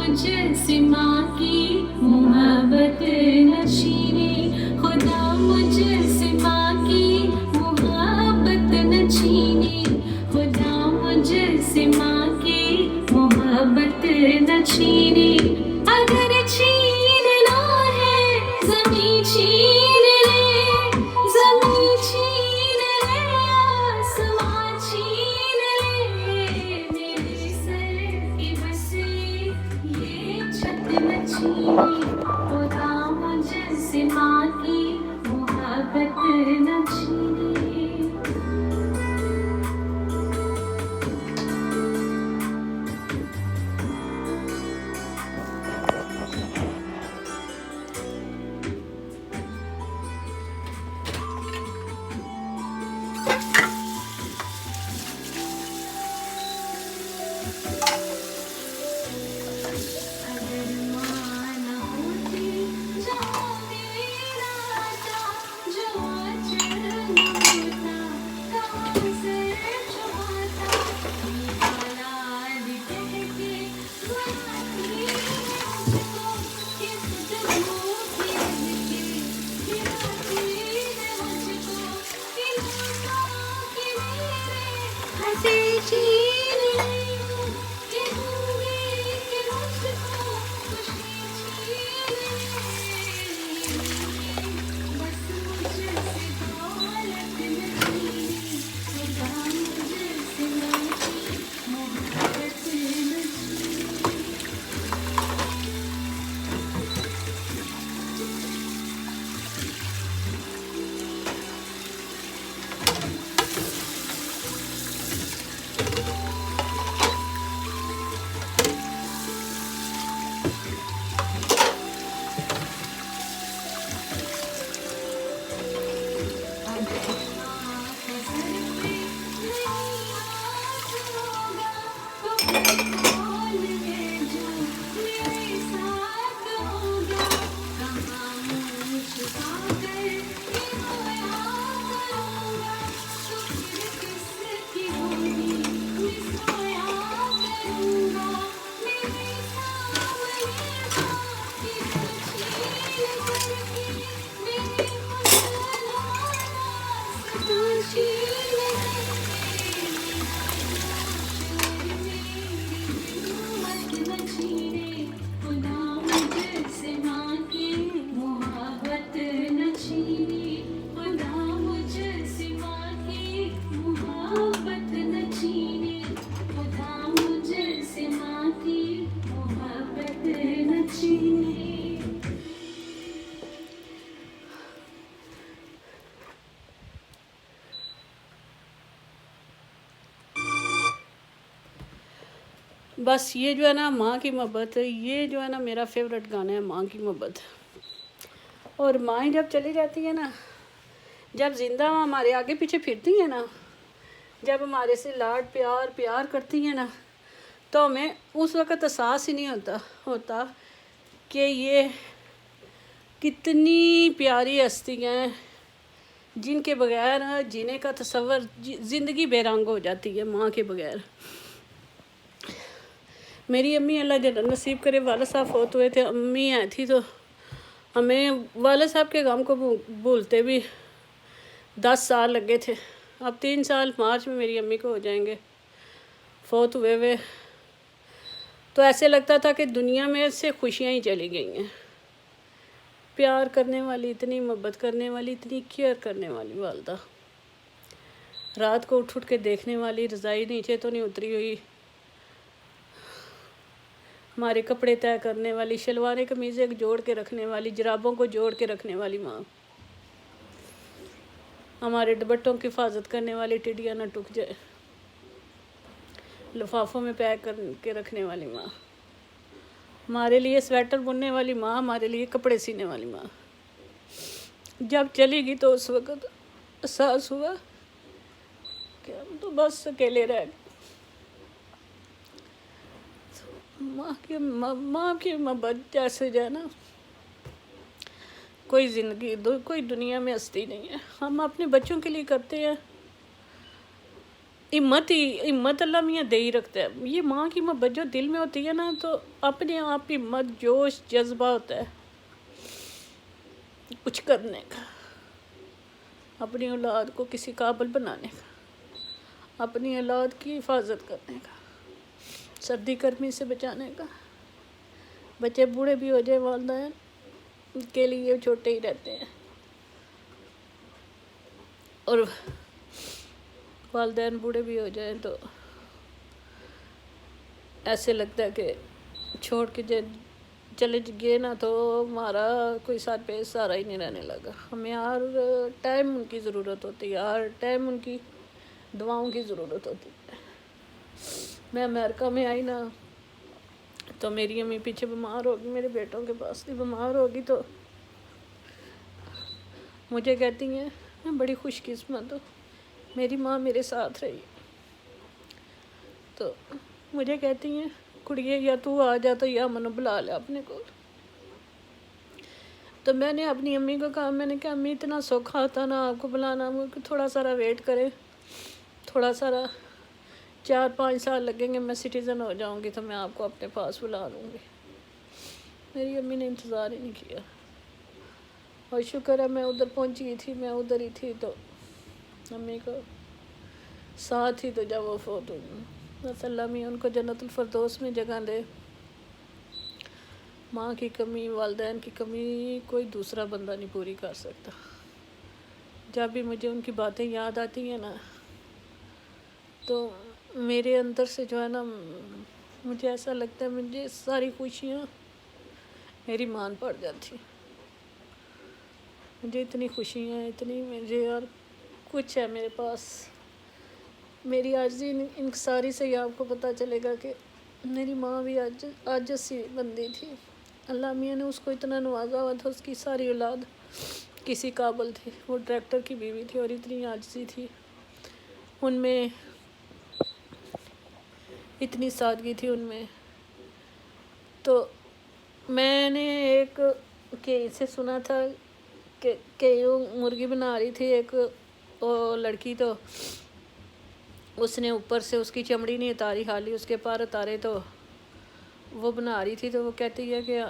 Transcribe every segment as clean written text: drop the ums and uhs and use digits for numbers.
मुझसे माँ की मोहब्बत न छीने, खुदा मुझसे माँ की मोहब्बत न छीने, खुदा मुझसे माँ की मोहब्बत न छीने। अगर छीनना है ज़मीं छीन ले, ज़मीं छीन ले, आसमां छीन ले, मेरे सर की बस ये छत न छीने, खुदा मुझसे माँ की मोहब्बत न छीने। अगर माँ न होती जहाँ मेरा आता, जो आँचल न होता कहाँ से छुपाता, ये औलाद कह के बुलाती है मुझको, किस दुखों की रह के खिलाती है मुझको, खिलौनों की मेरे हंसी छीन ले, ये दूंगी कि मुझको खुशी छीन ले, बस मुझसे दौलत न छीने, खुदा मुझसे माँ की मोहब्बत न छीने। अगर माँ के सर पे नहीं हाथ होगा, तो फिर कौन है जो मेरे साथ होगा, कहाँ मुँह छुपाकर ये रोया करूँगा, तो फिर किसकी होगी मैं सोया करूँगा, मेरे सामने माँ की छीन करके मेरे मुसलमान छीन मत न छीने, खुदा मुझसे माँ की मोहब्बत न छीने, खुदा मुझसे माँ की मोहब्बत न छीने, खुदा मुझसे माँ की मोहब्बत न छीने। बस ये जो है ना माँ की मोहब्बत, ये जो है ना मेरा फेवरेट गाना है, माँ की मोहब्बत। और माँ जब चली जाती है ना, जब जिंदा माँ हमारे आगे पीछे फिरती है ना, जब हमारे से लाड प्यार प्यार करती है ना, तो हमें उस वक़्त एहसास ही नहीं होता कि ये कितनी प्यारी हस्तियाँ हैं जिनके बगैर जीने का तसव्वुर, ज़िंदगी बेरंग हो जाती है माँ के बगैर। मेरी अम्मी अल्लाह जन्नत नसीब करे, वालिद साहब फौत हुए थे, अम्मी आई थी तो हमें वालिद साहब के गम को भूलते भी 10 साल लगे थे। अब 3 साल मार्च में मेरी अम्मी को हो जाएंगे फौत हुए हुए। तो ऐसे लगता था कि दुनिया में से खुशियाँ ही चली गई हैं। प्यार करने वाली, इतनी मोहब्बत करने वाली, इतनी केयर करने वाली वालदा, रात को उठ के देखने वाली, रज़ाई नीचे तो नहीं उतरी हुई, हमारे कपड़े तय करने वाली, शलवारें कमीज़ें जोड़ के रखने वाली, जुराबों को जोड़ के रखने वाली माँ, हमारे दुपट्टों की हिफाजत करने वाली, टिड्डियाँ न टूट जाए, लिफाफों में पैक करके रखने वाली माँ, हमारे लिए स्वेटर बुनने वाली माँ, हमारे लिए कपड़े सीने वाली माँ। जब चली गई तो उस वक़्त एहसास हुआ कि हम तो बस अकेले रह गए। माँ की मोहब्बत जैसे जो है ना, कोई ज़िंदगी कोई दुनिया में हस्ती नहीं है। हम अपने बच्चों के लिए करते हैं, हिम्मत अल्लाह मियाँ दे ही रखता है। ये माँ की मोहब्बत जो दिल में होती है ना, तो अपने आप हिम्मत जोश जज्बा होता है कुछ करने का, अपनी औलाद को किसी काबिल बनाने का, अपनी औलाद की हिफाजत करने का, सर्दी गर्मी से बचाने का। बच्चे बूढ़े भी हो जाए वालिदैन के लिए छोटे ही रहते हैं, और वालिदैन बूढ़े भी हो जाए तो ऐसे लगता है कि छोड़ के चले गए ना, तो हमारा कोई साथ पे सहारा ही नहीं रहने लगा। हमें हर टाइम उनकी ज़रूरत होती है, हर टाइम उनकी दुआओं की ज़रूरत होती है। मैं अमेरिका में आई ना, तो मेरी अम्मी पीछे बीमार होगी, मेरे बेटों के पास भी बीमार होगी, तो मुझे कहती हैं मैं बड़ी खुशकिस्मत हूँ, मेरी माँ मेरे साथ रही। तो मुझे कहती हैं कुड़िए या तू आ जा, तो या मनो बुला ले अपने को। तो मैंने अपनी अम्मी को कहा, मैंने कहा अम्मी इतना सौखा होता ना आपको बुलाना, मुझे थोड़ा सारा वेट करें, थोड़ा सारा 4-5 साल लगेंगे, मैं सिटीज़न हो जाऊंगी, तो मैं आपको अपने पास बुला लूँगी। मेरी अम्मी ने इंतज़ार ही नहीं किया, और शुक्र है मैं उधर पहुंची थी, मैं उधर ही थी, तो अम्मी को साथ ही तो जब वो फोत हुई। बस अल्लाह मियाँ उनको जन्नतुल फिरदौस में जगह दे। माँ की कमी, वालिदैन की कमी कोई दूसरा बंदा नहीं पूरी कर सकता। जब भी मुझे उनकी बातें याद आती हैं ना, तो मेरे अंदर से जो है ना, मुझे ऐसा लगता है मुझे सारी खुशियाँ मेरी मान पड़ जाती। मुझे इतनी खुशियाँ, इतनी मुझे और कुछ है मेरे पास। मेरी आज इन सारी से ही आपको पता चलेगा कि मेरी माँ भी आज सी बंदी थी। अल्लाह मियाँ ने उसको इतना नवाजा हुआ था, उसकी सारी औलाद किसी काबिल थी। वो डायरेक्टर की बीवी थी और इतनी आजिज़ी थी, उनमें इतनी सादगी थी उनमें। तो मैंने एक से सुना था कि वो मुर्गी बना रही थी एक लड़की, तो उसने ऊपर से उसकी चमड़ी नहीं उतारी, खाली उसके पर उतारे, तो वो बना रही थी। तो वो कहती है कि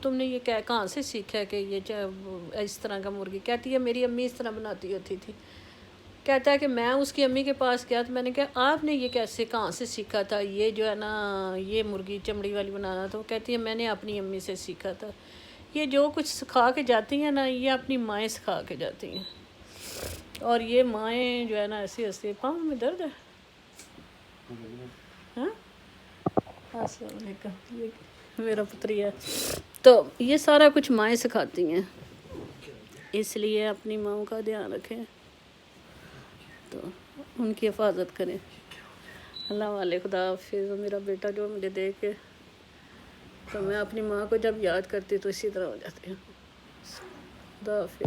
तुमने ये कहाँ से सीखा है कि ये इस तरह का मुर्गी? कहती है मेरी अम्मी इस तरह बनाती होती थी। कहता है कि मैं उसकी अम्मी के पास गया, तो मैंने कहा आपने ये कैसे, कहाँ से सीखा था ये जो है ना, ये मुर्गी चमड़ी वाली बनाना? तो कहती है मैंने अपनी अम्मी से सीखा था। ये जो कुछ सिखा के जाती हैं ना, ये अपनी माएँ सिखा के जाती हैं। और ये माएँ जो है ना, ऐसी ऐसी। पाँव में दर्द है? हाँ, अस्सलाम वालेकुम। ये मेरा पुत्री है। तो ये सारा कुछ माएँ सिखाती हैं, इसलिए अपनी माँओं का ध्यान रखें, तो उनकी हिफाजत करें। अल्लाह वाले खुदा हाफिज़। मेरा बेटा जो मुझे देख के, तो मैं अपनी माँ को जब याद करती तो इसी तरह हो जाती हूँ। खुदा हाफिज़।